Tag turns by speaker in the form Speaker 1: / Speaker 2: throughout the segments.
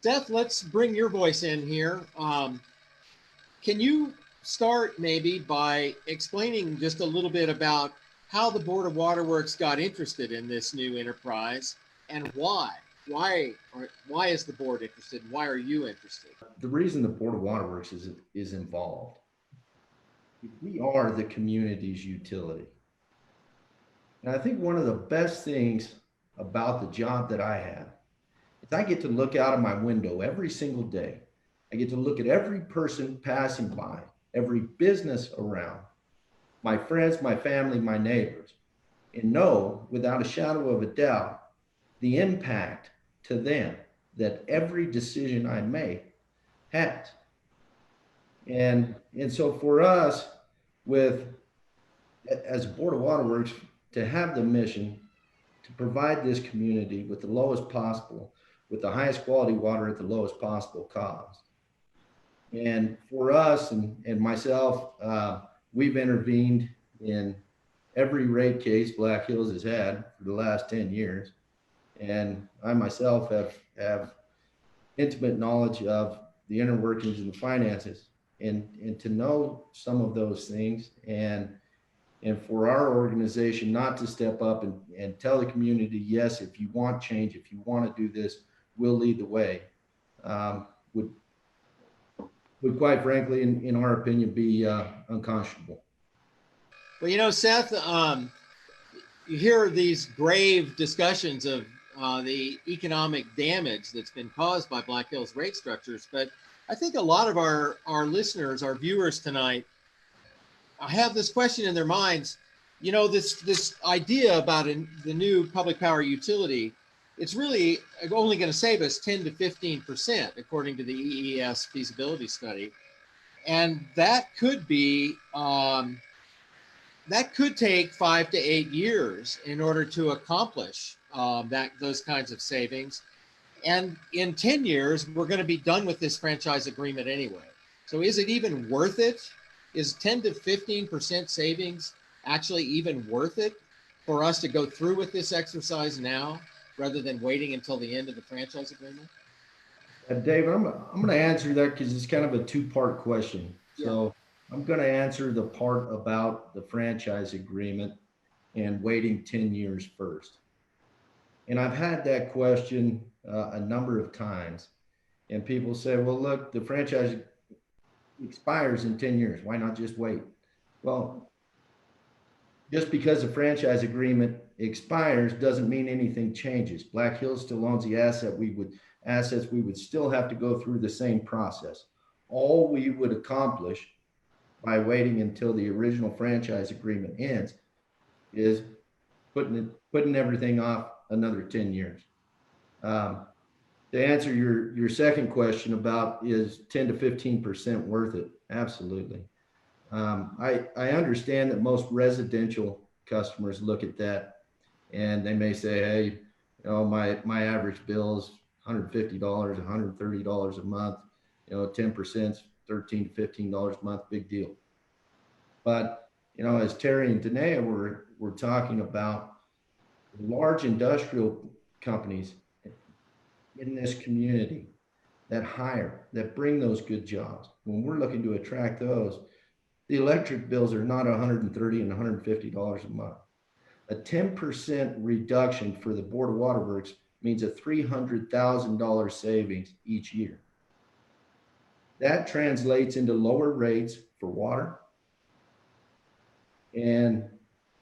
Speaker 1: Seth, let's bring your voice in here. Can you start maybe by explaining just a little bit about how the Board of Waterworks got interested in this new enterprise and why? Why is the board interested? Why are you interested?
Speaker 2: The reason the Board of Waterworks is involved, we are the community's utility. And I think one of the best things about the job that I have is I get to look out of my window every single day. I get to look at every person passing by, every business around, my friends, my family, my neighbors, and know without a shadow of a doubt the impact to them that every decision I make has. And so for us, with as a Board of Waterworks, to have the mission to provide this community with the lowest possible, with the highest quality water at the lowest possible cost. And for us and myself, we've intervened in every rate case Black Hills has had for the last 10 years. And I myself have intimate knowledge of the inner workings and the finances, and to know some of those things, and for our organization not to step up and tell the community, yes, if you want change, if you want to do this, we'll lead the way, would quite frankly, in our opinion, be unconscionable.
Speaker 1: Well, you know, Seth, you hear these grave discussions of the economic damage that's been caused by Black Hills rate structures, but I think a lot of our listeners, our viewers tonight, have this question in their minds. You know, this idea about the new public power utility, it's really only going to save us 10 to 15%, according to the EES feasibility study. And that could be, that could take 5 to 8 years in order to accomplish those kinds of savings. And in 10 years, we're going to be done with this franchise agreement anyway. So is it even worth it? Is 10 to 15% savings actually even worth it for us to go through with this exercise now rather than waiting until the end of the franchise agreement?
Speaker 2: David, I'm going to answer that because it's kind of a two-part question.
Speaker 1: Yeah.
Speaker 2: So I'm going to answer the part about the franchise agreement and waiting 10 years first. And I've had that question a number of times. And people say, well, look, the franchise expires in 10 years. Why not just wait? Well, just because the franchise agreement expires doesn't mean anything changes. Black Hills still owns the assets. We would still have to go through the same process. All we would accomplish by waiting until the original franchise agreement ends is putting everything off another 10 years. To answer your second question about is 10 to 15% worth it? Absolutely. I understand that most residential customers look at that and they may say, hey, you know, my average bill is $150, $130 a month, you know, 10%, $13 to $15 a month, big deal. But, you know, as Terry and Daneya were talking about, large industrial companies in this community that bring those good jobs. When we're looking to attract those, the electric bills are not $130 and $150 a month. A 10% reduction for the Board of Waterworks means a $300,000 savings each year. That translates into lower rates for water. And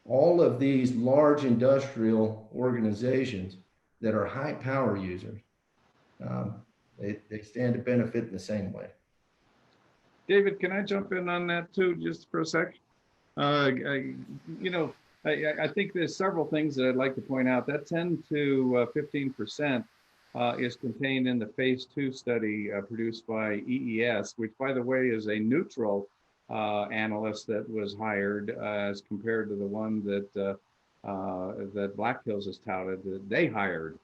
Speaker 2: all of these large industrial organizations that are high power users, they stand to benefit in the same way.
Speaker 3: David, can I jump in on that too, just for a sec? You know, I think there's several things that I'd like to point out. That 10 to 15% is contained in the phase 2 study produced by EES, which, by the way, is a neutral analyst that was hired as compared to the one that Black Hills has touted that they hired.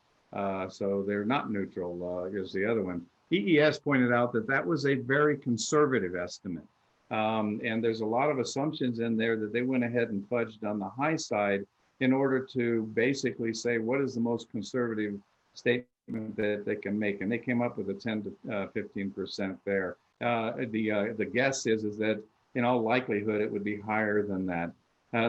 Speaker 3: So they're not neutral as the other one. EES pointed out that that was a very conservative estimate. And there's a lot of assumptions in there that they went ahead and fudged on the high side in order to basically say, what is the most conservative statement that they can make, and they came up with a 10 to 15% there. The guess is that in all likelihood it would be higher than that.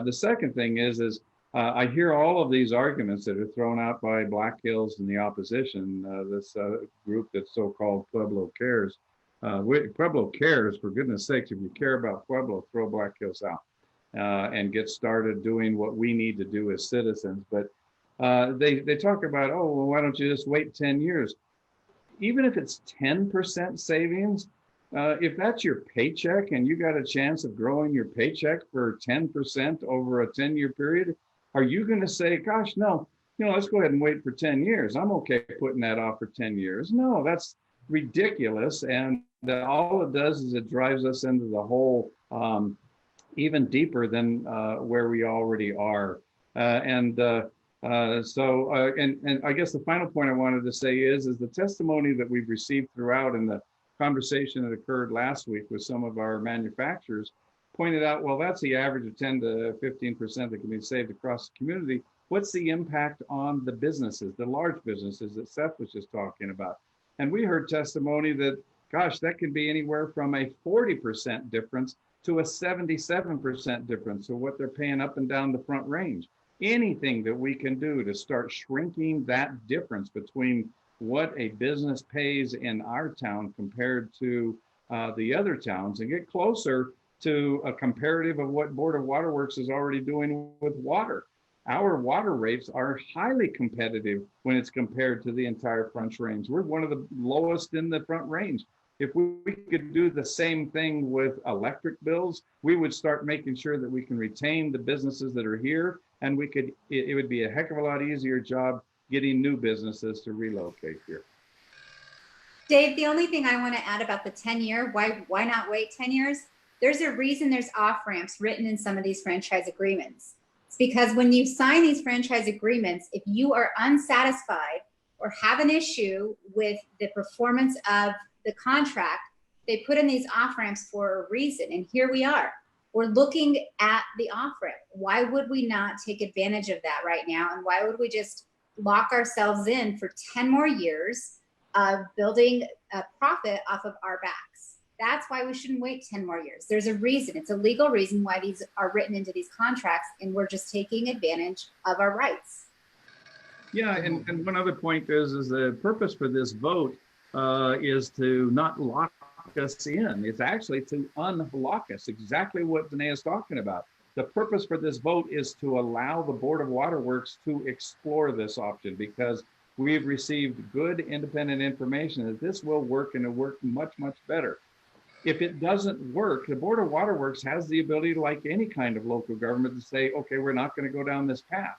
Speaker 3: The second thing is I hear all of these arguments that are thrown out by Black Hills and the opposition, this group that's so-called Pueblo Cares. Pueblo Cares, for goodness sakes, if you care about Pueblo, throw Black Hills out and get started doing what we need to do as citizens. But they talk about, oh, well, why don't you just wait 10 years? Even if it's 10% savings, if that's your paycheck and you got a chance of growing your paycheck for 10% over a 10-year period, are you going to say, gosh, no, let's go ahead and wait for 10 years. I'm okay putting that off for 10 years. No, that's ridiculous. And all it does is it drives us into the hole even deeper than where we already are. And I guess the final point I wanted to say is the testimony that we've received throughout in the conversation that occurred last week with some of our manufacturers pointed out, well, that's the average of 10 to 15% that can be saved across the community. What's the impact on the businesses, the large businesses that Seth was just talking about? And we heard testimony that, gosh, that can be anywhere from a 40% difference to a 77% difference of what they're paying up and down the Front Range. Anything that we can do to start shrinking that difference between what a business pays in our town compared to the other towns and get closer to a comparative of what Board of Waterworks is already doing with water. Our water rates are highly competitive when it's compared to the entire Front Range. We're one of the lowest in the Front Range. If we could do the same thing with electric bills, we would start making sure that we can retain the businesses that are here, and it would be a heck of a lot easier job getting new businesses to relocate here.
Speaker 4: Dave, the only thing I want to add about the 10-year, why not wait 10 years? There's a reason there's off-ramps written in some of these franchise agreements. It's because when you sign these franchise agreements, if you are unsatisfied or have an issue with the performance of the contract, they put in these off-ramps for a reason. And here we are. We're looking at the off-ramp. Why would we not take advantage of that right now? And why would we just lock ourselves in for 10 more years of building a profit off of our backs? That's why we shouldn't wait 10 more years. There's a reason. It's a legal reason why these are written into these contracts, and we're just taking advantage of our rights.
Speaker 3: Yeah, and one other point is the purpose for this vote is to not lock us in. It's actually to unlock us, exactly what Daneya is talking about. The purpose for this vote is to allow the Board of Waterworks to explore this option, because we've received good independent information that this will work, and it'll work much, much better. If it doesn't work, the Board of Waterworks has the ability, like any kind of local government, to say, okay, we're not going to go down this path.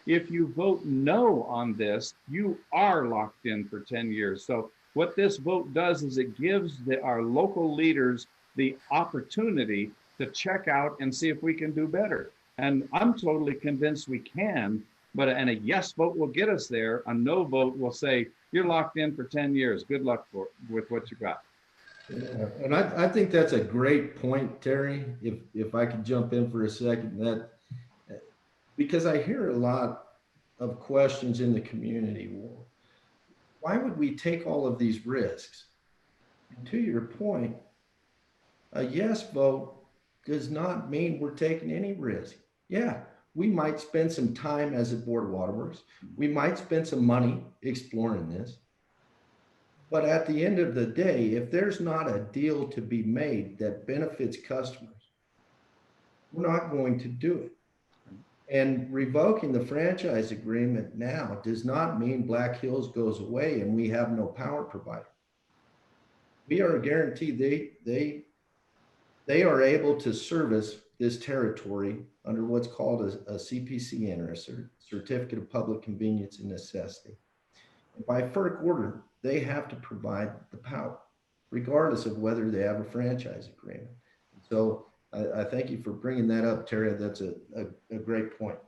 Speaker 3: If you vote no on this, you are locked in for 10 years. So what this vote does is it gives our local leaders the opportunity to check out and see if we can do better. And I'm totally convinced we can, and a yes vote will get us there. A no vote will say, you're locked in for 10 years. Good luck with what you got.
Speaker 2: Yeah, and I think that's a great point, Terry. If I could jump in for a second, because I hear a lot of questions in the community. Well, why would we take all of these risks? And to your point, a yes vote does not mean we're taking any risk. Yeah, we might spend some time as a Board of Waterworks. We might spend some money exploring this. But at the end of the day, if there's not a deal to be made that benefits customers, we're not going to do it. And revoking the franchise agreement now does not mean Black Hills goes away and we have no power provider. We are guaranteed they are able to service this territory under what's called a CPCN, or a Certificate of Public Convenience and Necessity. And by FERC order, they have to provide the power, regardless of whether they have a franchise agreement. So I thank you for bringing that up, Terry. That's a great point.